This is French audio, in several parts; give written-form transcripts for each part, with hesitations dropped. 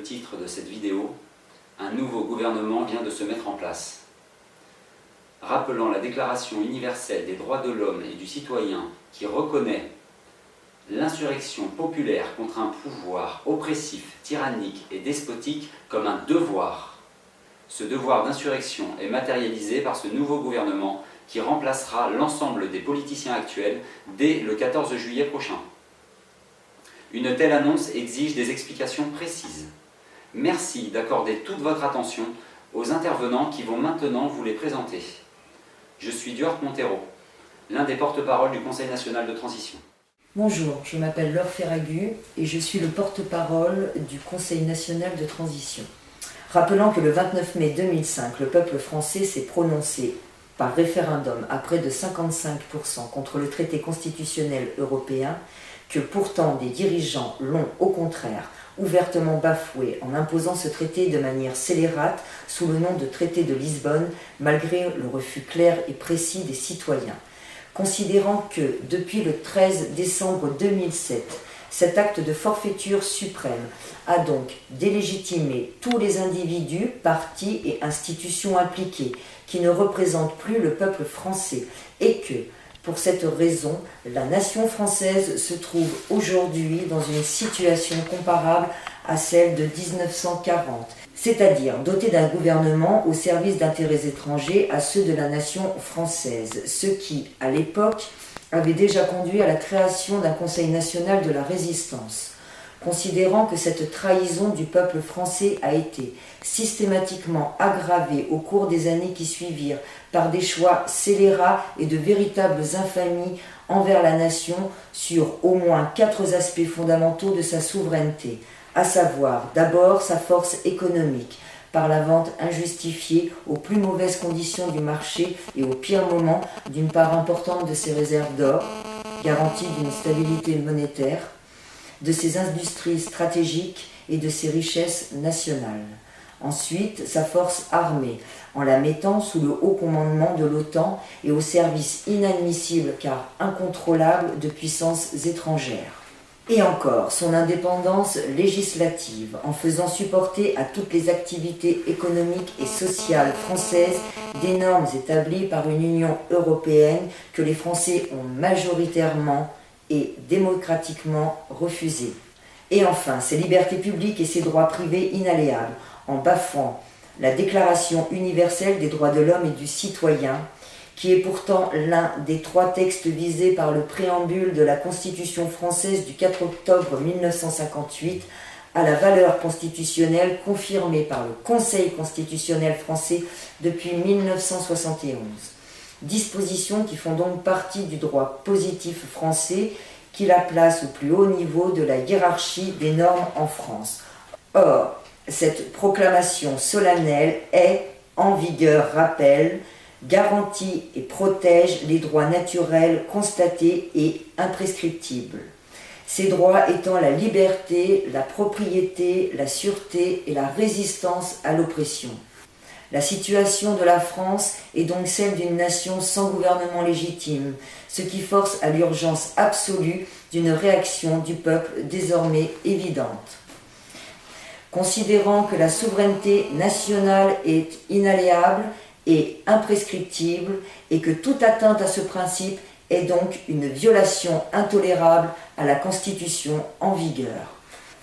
le titre de cette vidéo, un nouveau gouvernement vient de se mettre en place. Rappelant la Déclaration universelle des droits de l'homme et du citoyen qui reconnaît l'insurrection populaire contre un pouvoir oppressif, tyrannique et despotique comme un devoir. Ce devoir d'insurrection est matérialisé par ce nouveau gouvernement qui remplacera l'ensemble des politiciens actuels dès le 14 juillet prochain. Une telle annonce exige des explications précises. Merci d'accorder toute votre attention aux intervenants qui vont maintenant vous les présenter. Je suis Duarte Montero, l'un des porte-parole du Conseil national de transition. Bonjour, je m'appelle Laure Ferragut et je suis le porte-parole du Conseil national de transition. Rappelant que le 29 mai 2005, le peuple français s'est prononcé par référendum à près de 55% contre le traité constitutionnel européen, que pourtant des dirigeants l'ont au contraire ouvertement bafoué en imposant ce traité de manière scélérate sous le nom de traité de Lisbonne, malgré le refus clair et précis des citoyens. Considérant que, depuis le 13 décembre 2007, cet acte de forfaiture suprême a donc délégitimé tous les individus, partis et institutions impliqués qui ne représentent plus le peuple français et que, pour cette raison, la nation française se trouve aujourd'hui dans une situation comparable à celle de 1940, c'est-à-dire dotée d'un gouvernement au service d'intérêts étrangers à ceux de la nation française, ce qui, à l'époque, avait déjà conduit à la création d'un Conseil national de la résistance. Considérant que cette trahison du peuple français a été systématiquement aggravée au cours des années qui suivirent par des choix scélérats et de véritables infamies envers la nation sur au moins 4 aspects fondamentaux de sa souveraineté, à savoir d'abord sa force économique, par la vente injustifiée aux plus mauvaises conditions du marché et au pire moment d'une part importante de ses réserves d'or, garantie d'une stabilité monétaire, de ses industries stratégiques et de ses richesses nationales. Ensuite, sa force armée, en la mettant sous le haut commandement de l'OTAN et au service inadmissible car incontrôlable de puissances étrangères. Et encore, son indépendance législative, en faisant supporter à toutes les activités économiques et sociales françaises des normes établies par une Union européenne que les Français ont majoritairement et démocratiquement refusées. Et enfin, ses libertés publiques et ses droits privés inaliénables, en bafouant la Déclaration universelle des droits de l'homme et du citoyen, qui est pourtant l'un des 3 textes visés par le préambule de la Constitution française du 4 octobre 1958, à la valeur constitutionnelle confirmée par le Conseil constitutionnel français depuis 1971. Dispositions qui font donc partie du droit positif français qui la place au plus haut niveau de la hiérarchie des normes en France. Or, cette proclamation solennelle est, en vigueur, rappelle, garantit et protège les droits naturels constatés et imprescriptibles. Ces droits étant la liberté, la propriété, la sûreté et la résistance à l'oppression. La situation de la France est donc celle d'une nation sans gouvernement légitime, ce qui force à l'urgence absolue d'une réaction du peuple désormais évidente. Considérant que la souveraineté nationale est inaliénable et imprescriptible et que toute atteinte à ce principe est donc une violation intolérable à la Constitution en vigueur.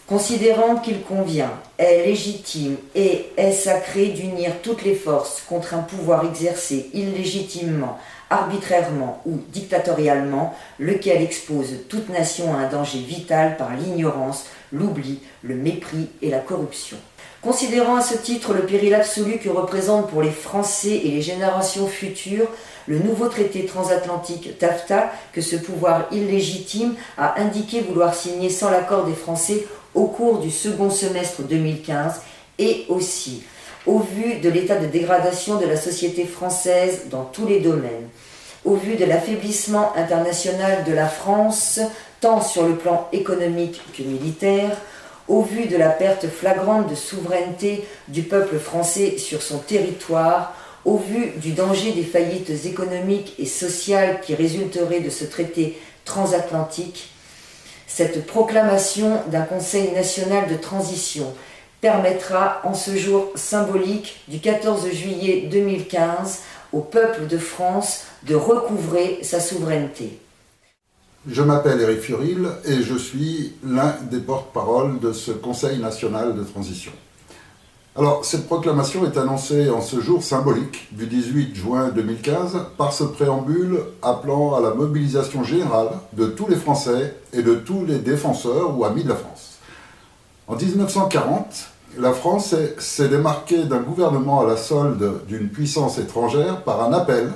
Considérant qu'il convient, est légitime et est sacré d'unir toutes les forces contre un pouvoir exercé illégitimement, arbitrairement ou dictatorialement, lequel expose toute nation à un danger vital par l'ignorance, l'oubli, le mépris et la corruption. Considérant à ce titre le péril absolu que représente pour les Français et les générations futures le nouveau traité transatlantique TAFTA que ce pouvoir illégitime a indiqué vouloir signer sans l'accord des Français au cours du second semestre 2015 et aussi au vu de l'état de dégradation de la société française dans tous les domaines, au vu de l'affaiblissement international de la France tant sur le plan économique que militaire, au vu de la perte flagrante de souveraineté du peuple français sur son territoire, au vu du danger des faillites économiques et sociales qui résulteraient de ce traité transatlantique, cette proclamation d'un Conseil national de transition permettra en ce jour symbolique du 14 juillet 2015 au peuple de France de recouvrer sa souveraineté. Je m'appelle Éric Furil et je suis l'un des porte-parole de ce Conseil national de transition. Alors, cette proclamation est annoncée en ce jour symbolique du 18 juin 2015 par ce préambule appelant à la mobilisation générale de tous les Français et de tous les défenseurs ou amis de la France. En 1940, la France s'est démarquée d'un gouvernement à la solde d'une puissance étrangère par un appel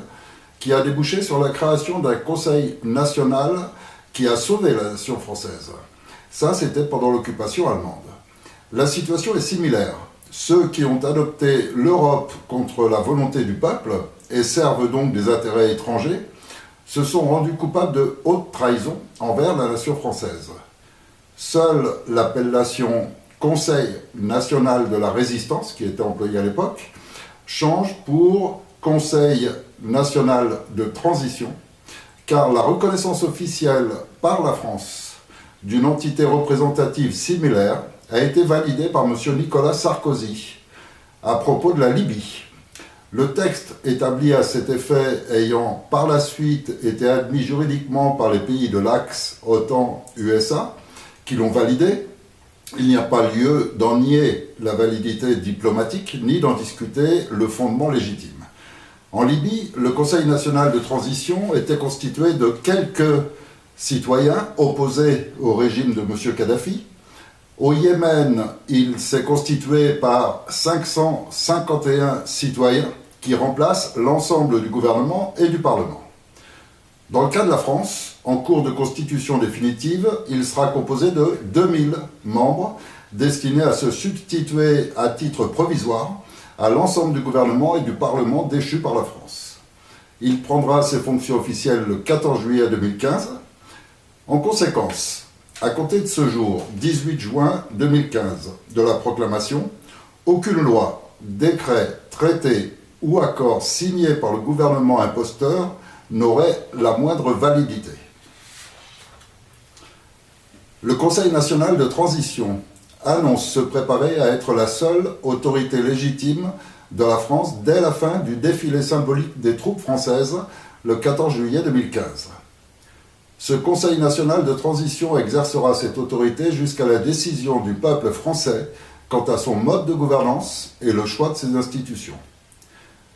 qui a débouché sur la création d'un Conseil national qui a sauvé la nation française. Ça, c'était pendant l'occupation allemande. La situation est similaire. Ceux qui ont adopté l'Europe contre la volonté du peuple et servent donc des intérêts étrangers se sont rendus coupables de haute trahison envers la nation française. Seule l'appellation Conseil national de la résistance, qui était employée à l'époque, change pour Conseil national de transition, car la reconnaissance officielle par la France d'une entité représentative similaire a été validée par M. Nicolas Sarkozy à propos de la Libye. Le texte établi à cet effet ayant par la suite été admis juridiquement par les pays de l'Axe OTAN-USA, qui l'ont validé, il n'y a pas lieu d'en nier la validité diplomatique ni d'en discuter le fondement légitime. En Libye, le Conseil national de transition était constitué de quelques citoyens opposés au régime de M. Kadhafi. Au Yémen, il s'est constitué par 551 citoyens qui remplacent l'ensemble du gouvernement et du Parlement. Dans le cas de la France, en cours de constitution définitive, il sera composé de 2000 membres destinés à se substituer à titre provisoire à l'ensemble du gouvernement et du Parlement déchus par la France. Il prendra ses fonctions officielles le 14 juillet 2015. En conséquence, à compter de ce jour, 18 juin 2015, de la proclamation, aucune loi, décret, traité ou accord signé par le gouvernement imposteur n'aurait la moindre validité. Le Conseil national de transition annonce se préparer à être la seule autorité légitime de la France dès la fin du défilé symbolique des troupes françaises le 14 juillet 2015. Ce Conseil national de transition exercera cette autorité jusqu'à la décision du peuple français quant à son mode de gouvernance et le choix de ses institutions.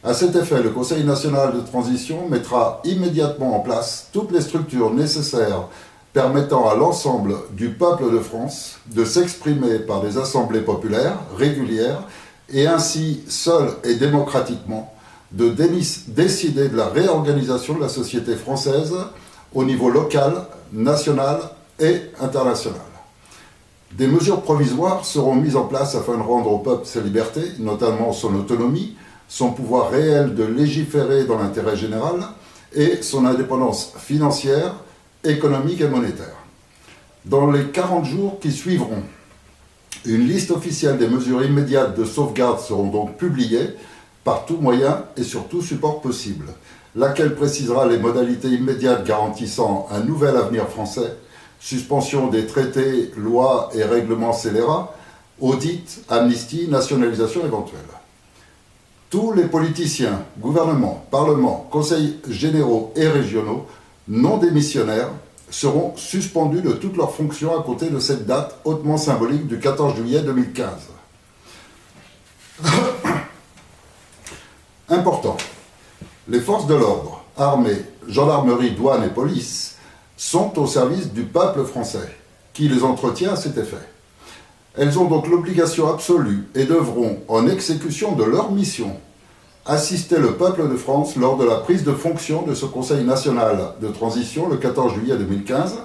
À cet effet, le Conseil national de transition mettra immédiatement en place toutes les structures nécessaires permettant à l'ensemble du peuple de France de s'exprimer par des assemblées populaires régulières et ainsi, seul et démocratiquement, de décider de la réorganisation de la société française au niveau local, national et international. Des mesures provisoires seront mises en place afin de rendre au peuple ses libertés, notamment son autonomie, son pouvoir réel de légiférer dans l'intérêt général et son indépendance financière, économique et monétaire. Dans les 40 jours qui suivront, une liste officielle des mesures immédiates de sauvegarde seront donc publiées par tout moyen et sur tout support possible, laquelle précisera les modalités immédiates garantissant un nouvel avenir français, suspension des traités, lois et règlements scélérats, audit, amnistie, nationalisation éventuelle. Tous les politiciens, gouvernements, parlements, conseils généraux et régionaux non démissionnaires seront suspendus de toutes leurs fonctions à compter de cette date hautement symbolique du 14 juillet 2015. Important. Les forces de l'ordre, armée, gendarmerie, douane et police, sont au service du peuple français, qui les entretient à cet effet. Elles ont donc l'obligation absolue et devront, en exécution de leur mission, assister le peuple de France lors de la prise de fonction de ce Conseil national de transition le 14 juillet 2015,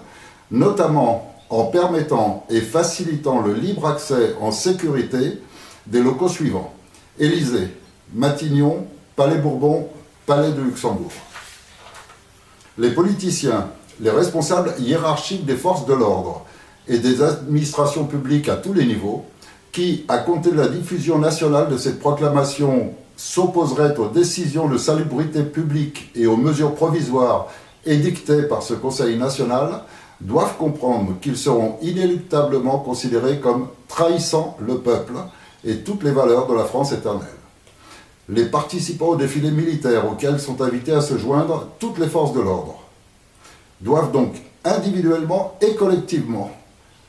notamment en permettant et facilitant le libre accès en sécurité des locaux suivants: Élysée, Matignon, Palais Bourbon, Palais de Luxembourg. Les politiciens, les responsables hiérarchiques des forces de l'ordre et des administrations publiques à tous les niveaux, qui, à compter de la diffusion nationale de cette proclamation, s'opposeraient aux décisions de salubrité publique et aux mesures provisoires édictées par ce Conseil national, doivent comprendre qu'ils seront inéluctablement considérés comme trahissant le peuple et toutes les valeurs de la France éternelle. Les participants au défilé militaire auquel sont invités à se joindre toutes les forces de l'ordre doivent donc individuellement et collectivement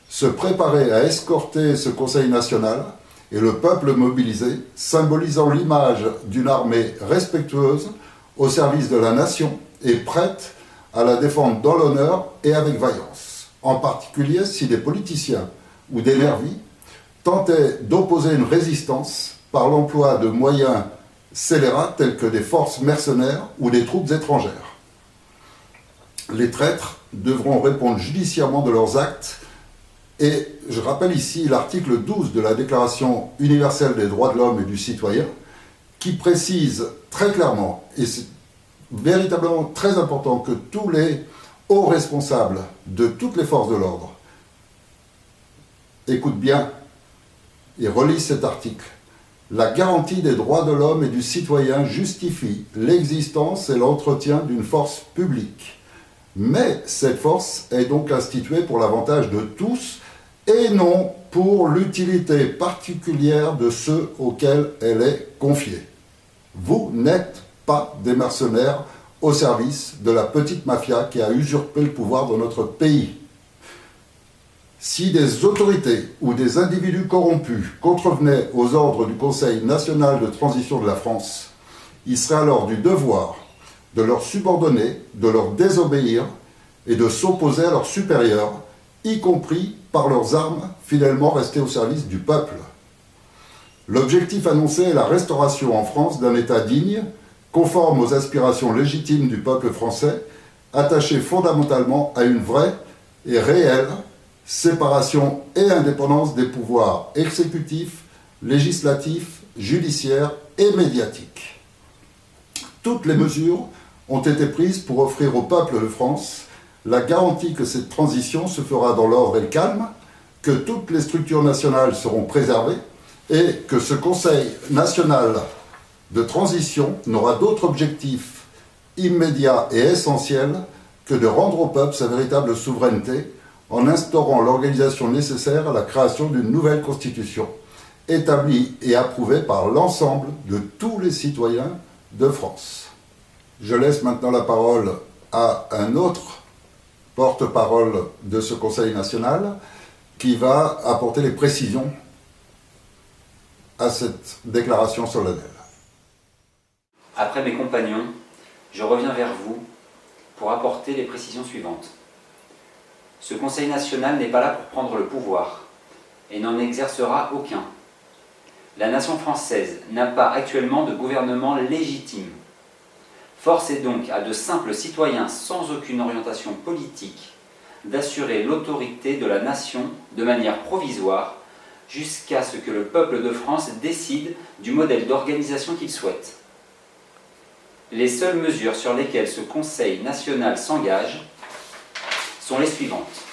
se préparer à escorter ce Conseil national et le peuple mobilisé, symbolisant l'image d'une armée respectueuse au service de la nation et prête à la défendre dans l'honneur et avec vaillance. En particulier si des politiciens ou des nervis tentaient d'opposer une résistance par l'emploi de moyens scélérats tels que des forces mercenaires ou des troupes étrangères. Les traîtres devront répondre judiciairement de leurs actes et je rappelle ici l'article 12 de la Déclaration universelle des droits de l'homme et du citoyen qui précise très clairement, et c'est véritablement très important, que tous les hauts responsables de toutes les forces de l'ordre écoutent bien et relisent cet article. La garantie des droits de l'homme et du citoyen justifie l'existence et l'entretien d'une force publique. Mais cette force est donc instituée pour l'avantage de tous et non pour l'utilité particulière de ceux auxquels elle est confiée. Vous n'êtes pas des mercenaires au service de la petite mafia qui a usurpé le pouvoir dans notre pays. Si des autorités ou des individus corrompus contrevenaient aux ordres du Conseil national de transition de la France, il serait alors du devoir de leur subordonner, de leur désobéir et de s'opposer à leurs supérieurs, y compris par leurs armes fidèlement restées au service du peuple. L'objectif annoncé est la restauration en France d'un État digne, conforme aux aspirations légitimes du peuple français, attaché fondamentalement à une vraie et réelle séparation et indépendance des pouvoirs exécutifs, législatifs, judiciaires et médiatiques. Toutes les mesures ont été prises pour offrir au peuple de France la garantie que cette transition se fera dans l'ordre et le calme, que toutes les structures nationales seront préservées et que ce Conseil national de transition n'aura d'autre objectif immédiat et essentiel que de rendre au peuple sa véritable souveraineté en instaurant l'organisation nécessaire à la création d'une nouvelle constitution, établie et approuvée par l'ensemble de tous les citoyens de France. Je laisse maintenant la parole à un autre porte-parole de ce Conseil national qui va apporter les précisions à cette déclaration solennelle. Après mes compagnons, je reviens vers vous pour apporter les précisions suivantes. Ce Conseil national n'est pas là pour prendre le pouvoir et n'en exercera aucun. La nation française n'a pas actuellement de gouvernement légitime. Force est donc à de simples citoyens sans aucune orientation politique d'assurer l'autorité de la nation de manière provisoire jusqu'à ce que le peuple de France décide du modèle d'organisation qu'il souhaite. Les seules mesures sur lesquelles ce Conseil national s'engage sont les suivantes.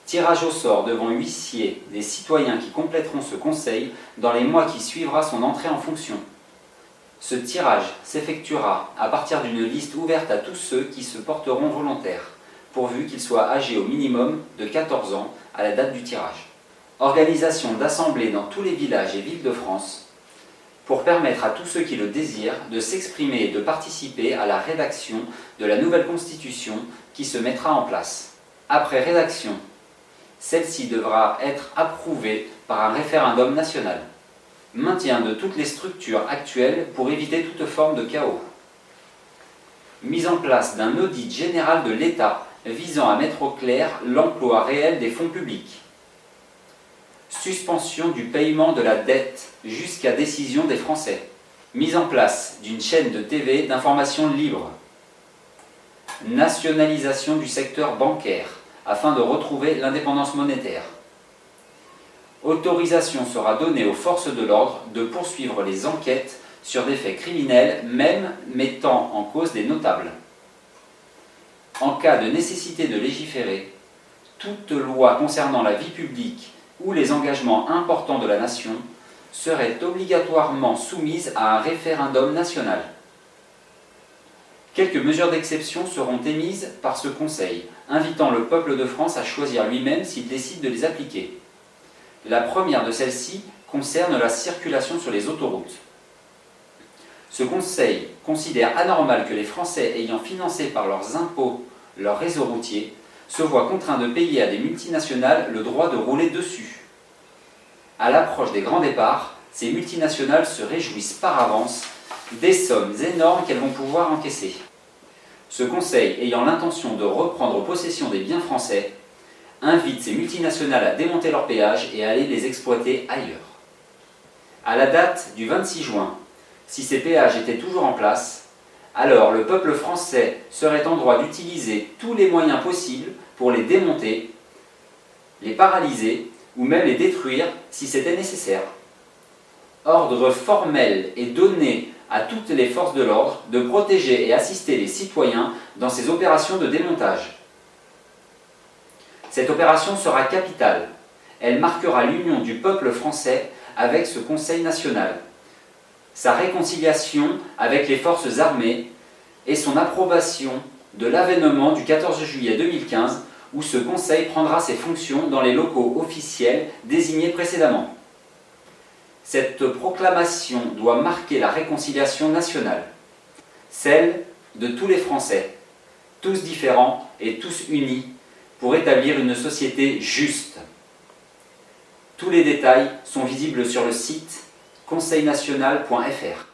Tirage au sort devant huissier des citoyens qui compléteront ce Conseil dans les mois qui suivra son entrée en fonction. Ce tirage s'effectuera à partir d'une liste ouverte à tous ceux qui se porteront volontaires, pourvu qu'ils soient âgés au minimum de 14 ans à la date du tirage. Organisation d'assemblées dans tous les villages et villes de France, pour permettre à tous ceux qui le désirent de s'exprimer et de participer à la rédaction de la nouvelle constitution qui se mettra en place. Après rédaction, celle-ci devra être approuvée par un référendum national. Maintien de toutes les structures actuelles pour éviter toute forme de chaos. Mise en place d'un audit général de l'État visant à mettre au clair l'emploi réel des fonds publics. Suspension du paiement de la dette jusqu'à décision des Français. Mise en place d'une chaîne de TV d'information libre. Nationalisation du secteur bancaire afin de retrouver l'indépendance monétaire. Autorisation sera donnée aux forces de l'ordre de poursuivre les enquêtes sur des faits criminels, même mettant en cause des notables. En cas de nécessité de légiférer, toute loi concernant la vie publique ou les engagements importants de la nation serait obligatoirement soumise à un référendum national. Quelques mesures d'exception seront émises par ce Conseil, invitant le peuple de France à choisir lui-même s'il décide de les appliquer. La première de celles-ci concerne la circulation sur les autoroutes. Ce Conseil considère anormal que les Français ayant financé par leurs impôts leur réseau routier se voient contraints de payer à des multinationales le droit de rouler dessus. À l'approche des grands départs, ces multinationales se réjouissent par avance des sommes énormes qu'elles vont pouvoir encaisser. Ce Conseil, ayant l'intention de reprendre possession des biens français, invite ces multinationales à démonter leurs péages et à aller les exploiter ailleurs. À la date du 26 juin, si ces péages étaient toujours en place, alors le peuple français serait en droit d'utiliser tous les moyens possibles pour les démonter, les paralyser ou même les détruire si c'était nécessaire. Ordre formel est donné à toutes les forces de l'ordre de protéger et assister les citoyens dans ces opérations de démontage. Cette opération sera capitale. Elle marquera l'union du peuple français avec ce Conseil national, sa réconciliation avec les forces armées et son approbation de l'avènement du 14 juillet 2015 où ce Conseil prendra ses fonctions dans les locaux officiels désignés précédemment. Cette proclamation doit marquer la réconciliation nationale, celle de tous les Français, tous différents et tous unis, pour établir une société juste. Tous les détails sont visibles sur le site conseilnational.fr.